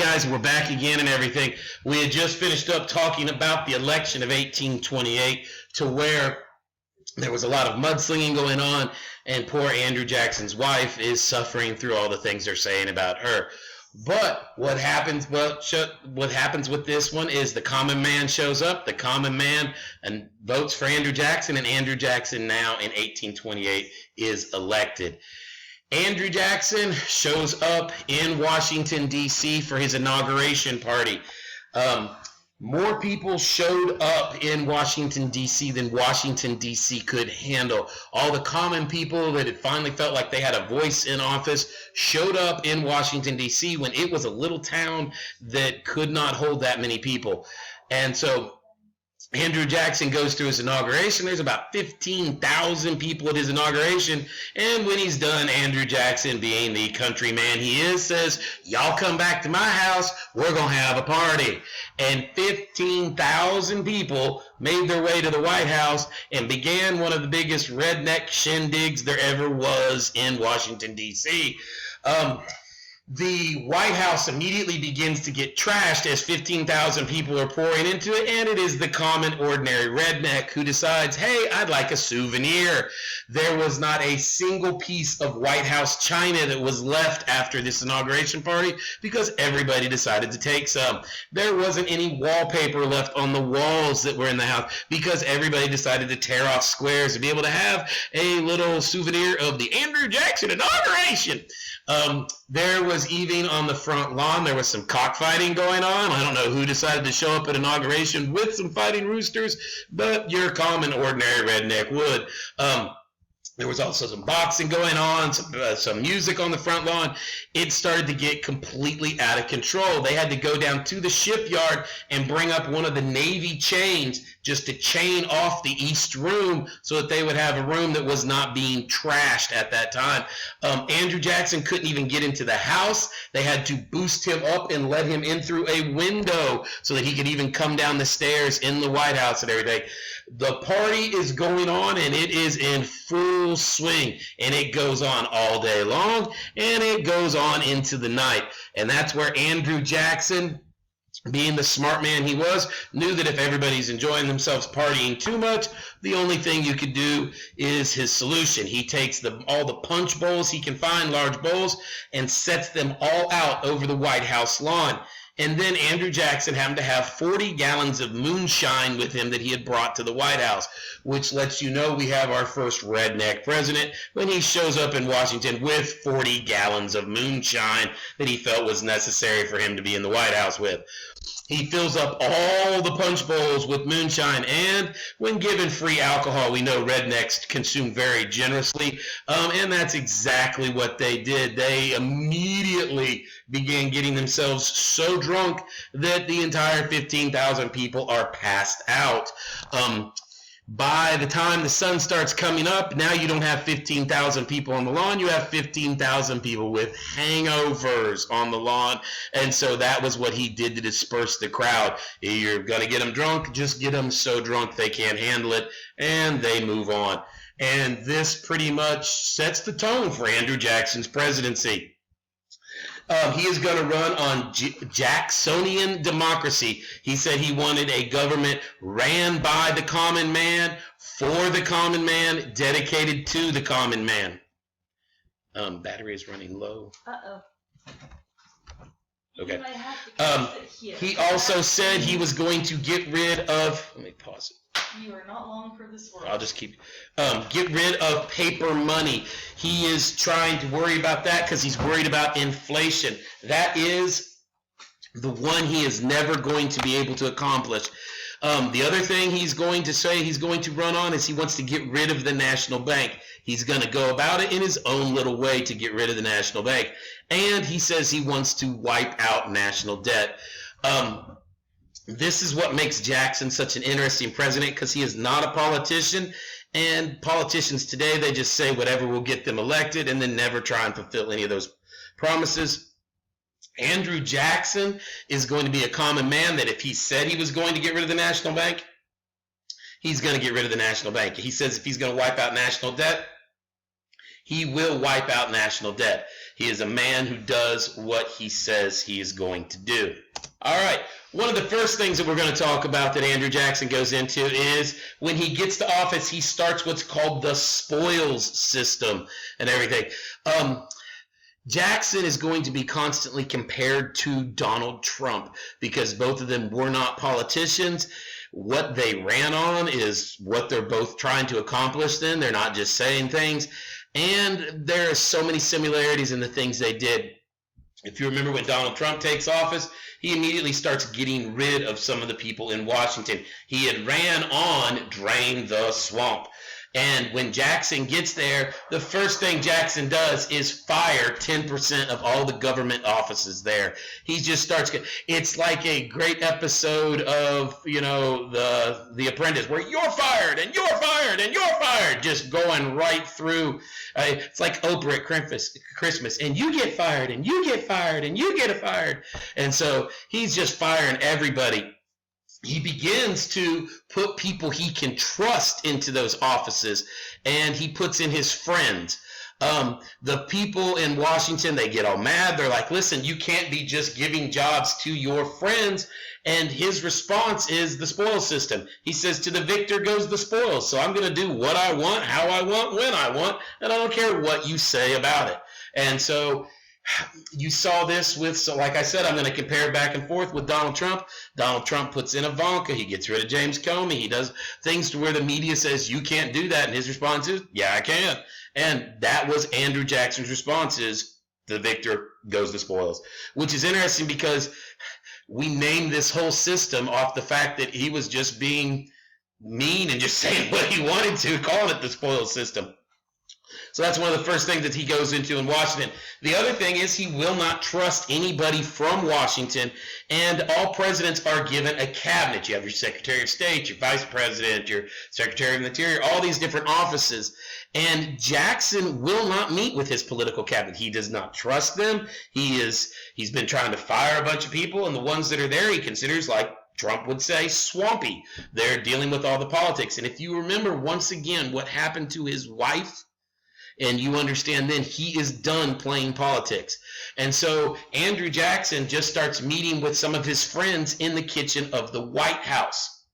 guys, we're back again and everything. We had just finished up talking about the election of 1828 to where there was a lot of mudslinging going on, and poor Andrew Jackson's wife is suffering through all the things they're saying about her. But what happens? What happens with this one is the common man shows up. The common man and votes for Andrew Jackson, and Andrew Jackson now in 1828 is elected. Andrew Jackson shows up in Washington, D.C. for his inauguration party. More people showed up in Washington, D.C. than Washington, D.C. could handle. All the common people that had finally felt like they had a voice in office showed up in Washington, D.C. when it was a little town that could not hold that many people. And so Andrew Jackson goes through his inauguration. There's about 15,000 people at his inauguration. And when he's done, Andrew Jackson, being the country man he is, says, y'all come back to my house. We're going to have a party. And 15,000 people made their way to the White House and began one of the biggest redneck shindigs there ever was in Washington, D.C. The White House immediately begins to get trashed as 15,000 people are pouring into it, and it is the common, ordinary redneck who decides, hey, I'd like a souvenir. There was not a single piece of White House china that was left after this inauguration party because everybody decided to take some. There wasn't any wallpaper left on the walls that were in the house because everybody decided to tear off squares to be able to have a little souvenir of the Andrew Jackson inauguration. There was even on the front lawn, there was some cockfighting going on. I don't know who decided to show up at inauguration with some fighting roosters, but your common, ordinary redneck would. There was also some boxing going on, some music on the front lawn. It started to get completely out of control. They had to go down to the shipyard and bring up one of the Navy chains just to chain off the East Room so that they would have a room that was not being trashed at that time. Andrew Jackson couldn't even get into the house. They had to boost him up and let him in through a window so that he could even come down the stairs in the White House and everything. The party is going on, and it is in full swing, and it goes on all day long, and it goes on into the night. And that's where Andrew Jackson, being the smart man he was, knew that if everybody's enjoying themselves partying too much, the only thing you could do is his solution. He takes all the punch bowls he can find, large bowls, and sets them all out over the White House lawn. And then Andrew Jackson happened to have 40 gallons of moonshine with him that he had brought to the White House, which lets you know we have our first redneck president when he shows up in Washington with 40 gallons of moonshine that he felt was necessary for him to be in the White House with. He fills up all the punch bowls with moonshine, and when given free alcohol, we know rednecks consume very generously, and that's exactly what they did. They immediately began getting themselves so drunk that the entire 15,000 people are passed out. By the time the sun starts coming up, now you don't have 15,000 people on the lawn, you have 15,000 people with hangovers on the lawn, and so that was what he did to disperse the crowd. You're going to get them drunk, just get them so drunk they can't handle it, and they move on. And this pretty much sets the tone for Andrew Jackson's presidency. He is going to run on Jacksonian democracy. He said he wanted a government ran by the common man, for the common man, dedicated to the common man. Battery is running low. Uh-oh. Okay. He also said he was going to get rid of, let me pause it. You are not long for this world. I'll just keep get rid of paper money. He is trying to worry about that because he's worried about inflation. That is the one he is never going to be able to accomplish. The other thing he's going to say he's going to run on is he wants to get rid of the National Bank. He's going to go about it in his own little way to get rid of the National Bank. And he says he wants to wipe out national debt. This is what makes Jackson such an interesting president, because he is not a politician, and politicians today, they just say whatever will get them elected and then never try and fulfill any of those promises. Andrew Jackson is going to be a common man that if he said he was going to get rid of the National Bank, he's going to get rid of the National Bank. He says if he's going to wipe out national debt, He will wipe out national debt. He is a man who does what he says he is going to do. All right, one of the first things that we're going to talk about that Andrew Jackson goes into is when he gets to office, he starts what's called the spoils system and everything. Jackson is going to be constantly compared to Donald Trump because both of them were not politicians. What they ran on is what they're both trying to accomplish then. They're not just saying things. And there are so many similarities in the things they did. If you remember when Donald Trump takes office, he immediately starts getting rid of some of the people in Washington. He had ran on drain the swamp. And when Jackson gets there, the first thing Jackson does is fire 10% of all the government offices there. He just starts. It's like a great episode of, The Apprentice, where you're fired and you're fired and you're fired, just going right through. It's like Oprah at Christmas, and you get fired and you get fired and you get fired. And so he's just firing everybody. He begins to put people he can trust into those offices, and he puts in his friends. The people in Washington, they get all mad. They're like, listen, you can't be just giving jobs to your friends. And his response is the spoils system. He says, to the victor goes the spoils. So I'm going to do what I want, how I want, when I want, and I don't care what you say about it. And so you saw this like I said, I'm going to compare back and forth with Donald Trump. Donald Trump puts in Ivanka. He gets rid of James Comey. He does things to where the media says, you can't do that. And his response is, yeah, I can. And that was Andrew Jackson's response is, the victor goes the spoils, which is interesting because we named this whole system off the fact that he was just being mean and just saying what he wanted to, calling it the spoils system. So that's one of the first things that he goes into in Washington. The other thing is he will not trust anybody from Washington, and all presidents are given a cabinet. You have your Secretary of State, your Vice President, your Secretary of the Interior, all these different offices. And Jackson will not meet with his political cabinet. He does not trust them. He's been trying to fire a bunch of people, and the ones that are there he considers, like Trump would say, swampy. They're dealing with all the politics. And if you remember once again what happened to his wife, and you understand then he is done playing politics. And so Andrew Jackson just starts meeting with some of his friends in the kitchen of the White House.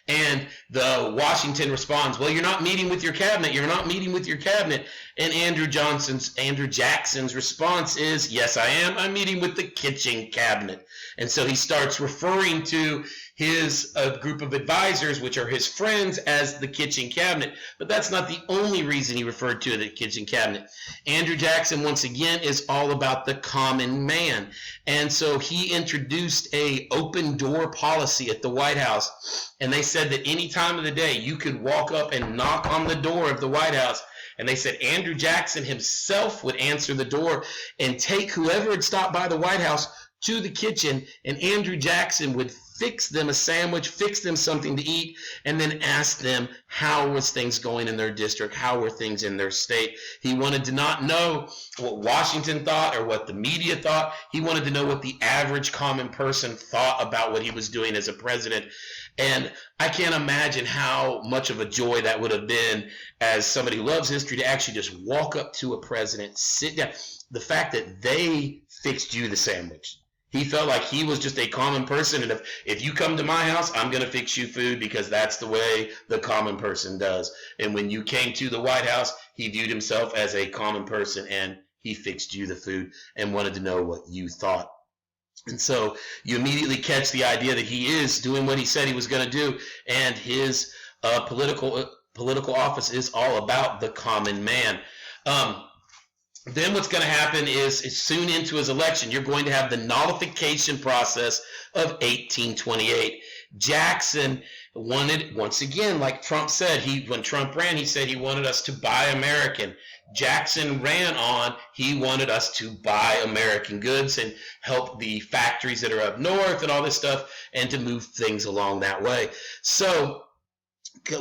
And the Washington responds, well, you're not meeting with your cabinet. You're not meeting with your cabinet. And Andrew Jackson's response is, yes, I am. I'm meeting with the kitchen cabinet. And so he starts referring to his group of advisors, which are his friends, as the kitchen cabinet. But that's not the only reason he referred to the kitchen cabinet. Andrew Jackson, once again, is all about the common man. And so he introduced a open door policy at the White House. And they said that any time of the day you could walk up and knock on the door of the White House. And they said Andrew Jackson himself would answer the door and take whoever had stopped by the White House to the kitchen, and Andrew Jackson would fix them a sandwich, fix them something to eat, and then ask them how was things going in their district, how were things in their state. He wanted to not know what Washington thought or what the media thought. He wanted to know what the average common person thought about what he was doing as a president. And I can't imagine how much of a joy that would have been as somebody who loves history to actually just walk up to a president, sit down. The fact that they fixed you the sandwich. He felt like he was just a common person, and if you come to my house, I'm going to fix you food because that's the way the common person does. And when you came to the White House, he viewed himself as a common person, and he fixed you the food and wanted to know what you thought. And so you immediately catch the idea that he is doing what he said he was going to do, and his political office is all about the common man. Then what's going to happen is soon into his election, you're going to have the nullification process of 1828. Jackson wanted, once again, like Trump said, when Trump ran, he said he wanted us to buy American. Jackson ran on, he wanted us to buy American goods and help the factories that are up north and all this stuff and to move things along that way. So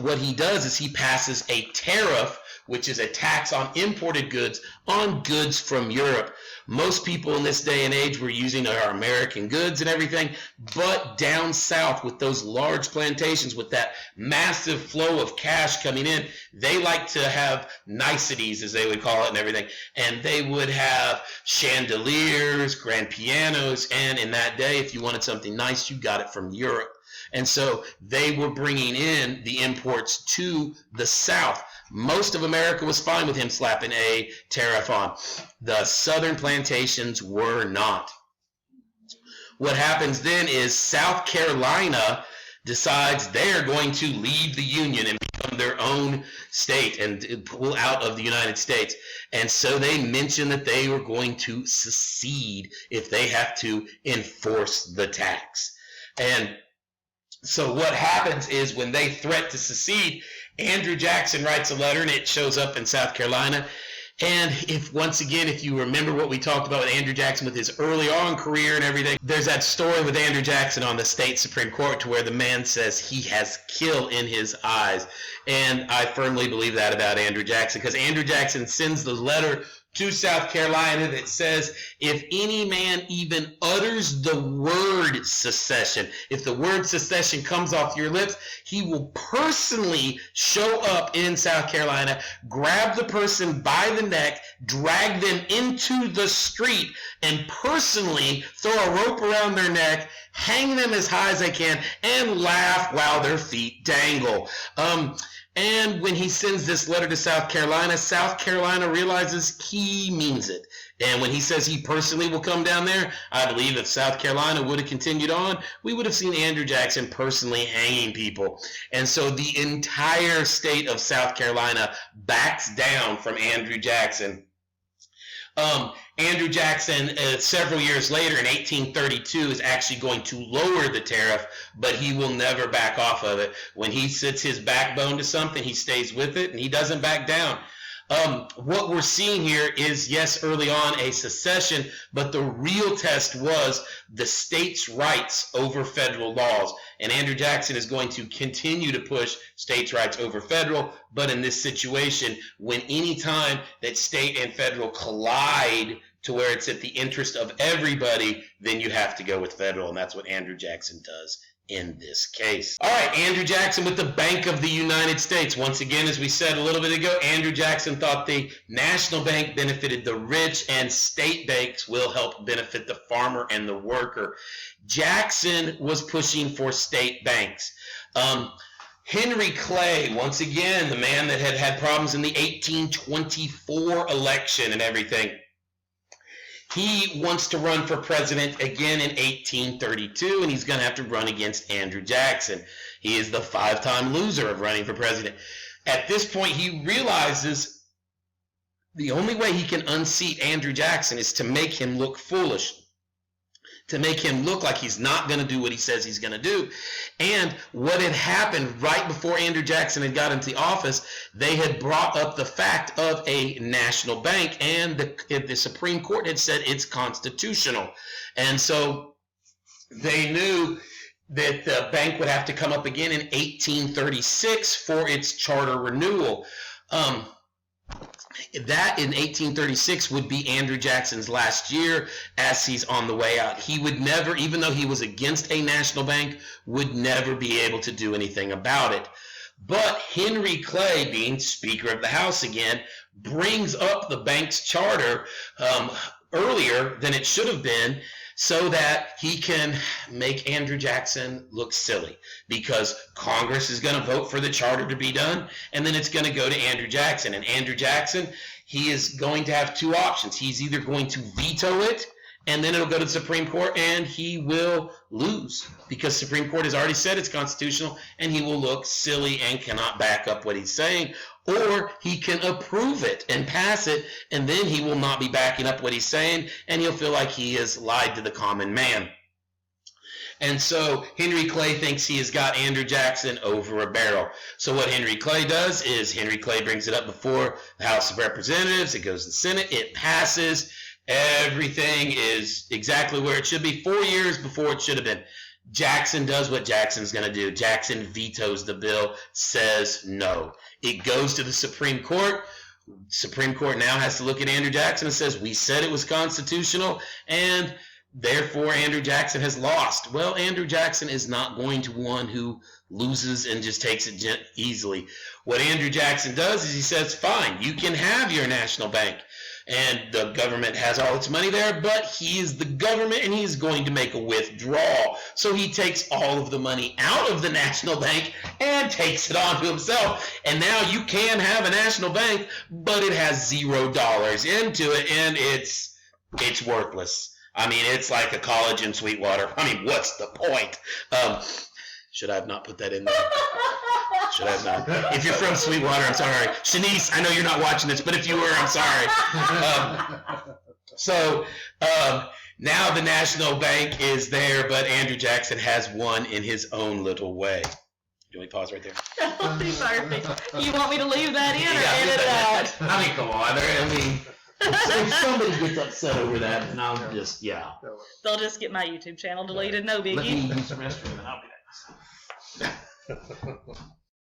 what he does is he passes a tariff, which is a tax on imported goods, on goods from Europe. Most people in this day and age were using our American goods and everything, but down south with those large plantations, with that massive flow of cash coming in, they like to have niceties, as they would call it, and everything. And they would have chandeliers, grand pianos, and in that day, if you wanted something nice, you got it from Europe. And so they were bringing in the imports to the South. Most of America was fine with him slapping a tariff on. The southern plantations were not. What happens then is South Carolina decides they're going to leave the Union and become their own state and pull out of the United States. And so they mentioned that they were going to secede if they have to enforce the tax. And so what happens is when they threat to secede, Andrew Jackson writes a letter, and it shows up in South Carolina. And once again, if you remember what we talked about with Andrew Jackson with his early on career and everything, there's that story with Andrew Jackson on the state Supreme Court to where the man says he has kill in his eyes. And I firmly believe that about Andrew Jackson, because Andrew Jackson sends the letter to South Carolina that says, if any man even utters the word secession, if the word secession comes off your lips, he will personally show up in South Carolina, grab the person by the neck, drag them into the street, and personally throw a rope around their neck, hang them as high as they can, and laugh while their feet dangle. And when he sends this letter to South Carolina realizes he means it. And when he says he personally will come down there, I believe if South Carolina would have continued on, we would have seen Andrew Jackson personally hanging people. And so the entire state of South Carolina backs down from Andrew Jackson. Andrew Jackson, several years later in 1832, is actually going to lower the tariff, but he will never back off of it. When he sets his backbone to something, he stays with it, and he doesn't back down. What we're seeing here is, yes, early on a secession, but the real test was the states' rights over federal laws. And Andrew Jackson is going to continue to push states' rights over federal, but in this situation, when any time that state and federal collide to where it's at the interest of everybody, then you have to go with federal, and that's what Andrew Jackson does in this case. All right, Andrew Jackson with the Bank of the United States. Once again, as we said a little bit ago, Andrew Jackson thought the national bank benefited the rich and state banks will help benefit the farmer and the worker. Jackson was pushing for state banks. Henry Clay, once again, the man that had had problems in the 1824 election and everything, he wants to run for president again in 1832, and he's going to have to run against Andrew Jackson. He is the five-time loser of running for president. At this point, he realizes the only way he can unseat Andrew Jackson is to make him look foolish, to make him look like he's not going to do what he says he's going to do. And what had happened right before Andrew Jackson had got into the office, they had brought up the fact of a national bank, and the Supreme Court had said it's constitutional. And so they knew that the bank would have to come up again in 1836 for its charter renewal. That in 1836 would be Andrew Jackson's last year as he's on the way out. He would never, even though he was against a national bank, would never be able to do anything about it. But Henry Clay, being Speaker of the House again, brings up the bank's charter earlier than it should have been, so that he can make Andrew Jackson look silly, because Congress is going to vote for the charter to be done, and then it's going to go to Andrew Jackson. And Andrew Jackson, he is going to have two options. He's either going to veto it, and then it'll go to the Supreme Court, and he will lose, because the Supreme Court has already said it's constitutional, and he will look silly and cannot back up what he's saying. Or he can approve it and pass it, and then he will not be backing up what he's saying, and he'll feel like he has lied to the common man. And so Henry Clay thinks he has got Andrew Jackson over a barrel. So what Henry Clay does is Henry Clay brings it up before the House of Representatives. It goes to the Senate. It passes. Everything is exactly where it should be 4 years before it should have been. Jackson does what Jackson's going to do. Jackson vetoes the bill, says no. It goes to the Supreme Court, Supreme Court now has to look at Andrew Jackson and says, we said it was constitutional, and therefore Andrew Jackson has lost. Well, Andrew Jackson is not going to one who loses and just takes it easily. What Andrew Jackson does is he says, fine, you can have your national bank, and the government has all its money there, but he is the government and he's going to make a withdrawal. So he takes all of the money out of the national bank and takes it onto himself. And now you can have a national bank, but it has $0 into it, and it's worthless. I mean, it's like a college in Sweetwater. I mean, what's the point? Should I have not put that in there? Should I have not? If you're from Sweetwater, I'm sorry. Shanice, I know you're not watching this, but if you were, I'm sorry. Now the national bank is there, but Andrew Jackson has won in his own little way. Do we pause right there? Perfect. You want me to leave that in or edit it out? I mean, come on. If somebody gets upset over that, then I'll just, yeah. They'll just get my YouTube channel deleted. No biggie. Let me use the restroom and I'll be back.